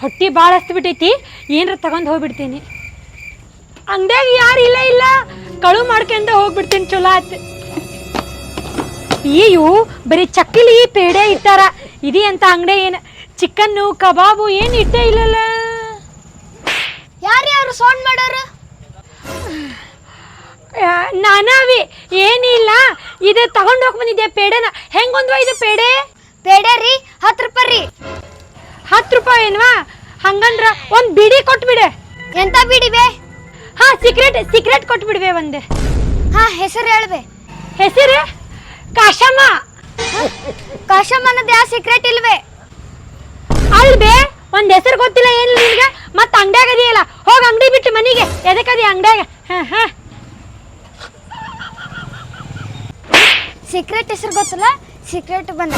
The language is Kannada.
ಹೊಟ್ಟಿ ಭಾಳ ಹಸ್ಬಿಟ್ಟೈತಿ ಏನರ ತಗೊಂಡು ಹೋಗ್ಬಿಡ್ತೀನಿ ಅಂಗಡಿಯಾಗ ಯಾರು ಇಲ್ಲ ಕಳು ಮಾಡ್ಕೊಂಡ ಹೋಗ್ಬಿಡ್ತೀನಿ ಚಲೋ ಆಯ್ತು ಅಯ್ಯೋ ಬರೀ ಚಕ್ಲಿ ಪೇಡೆ ಇಟ್ಟಾರ ಇದಿ ಅಂತ ಅಂಗಡಿ ಏನು ಚಿಕನ್ನು ಕಬಾಬು ಏನು ಇಟ್ಟೇ ಇಲ್ಲಲ್ಲ ಯಾರು ಸೌಂಡ್ ಮಾಡೋರು ನಾನಾವಿ ಏನಿಲ್ಲ ಇದು ತಗೊಂಡು ಹೋಗಿ ಬಂದಿದ್ದೆ ಪೇಡೆನ ಹೆಂಗೊಂದ್ವಾ ಇದು ಪೇಡೆ ರೀ 10 ರೂಪಾಯಿ ರೀ 10 ರೂಪಾಯಿ ಏನ್ವಾ ಹಂಗಂದ್ರ ಒಂದು ಬಿಡಿ ಕೊಟ್ಬಿಡೆ ಎಂತ ಬಿಡಿವೆ ಹಾ ಸೀಕ್ರೆಟ್ ಕೊಟ್ಬಿಡ್ವೆ ಒಂದೆ ಹಾ ಹೆಸರು ಹೇಳ್ಬೆ ಹೆಸರು ಕಾಶಮ್ಮ ಕಾಶಮ್ಮನದ ಯಾವ ಸೀಕ್ರೆಟ್ ಇಲ್ವೇ ಅಲ್ಬೇ ಒಂದು ಹೆಸರು ಗೊತ್ತಿಲ್ಲ ಏನಿಲ್ಲ ನಿನಗೆ ಮತ್ತೆ ಅಂಗಡಿಯಾಗ ಅದೆಯಲ್ಲ ಹೋಗಿ ಅಂಗಡಿ ಬಿಟ್ಟು ಮನೆಗೆ ಎದಕ್ಕದಿ ಅಂಗಡಿಯಾಗ ಹಾ ಸೀಕ್ರೆಟ್ ಹೆಸರು ಗೊತ್ತಲ್ಲ ಸೀಕ್ರೆಟ್ ಬಂದ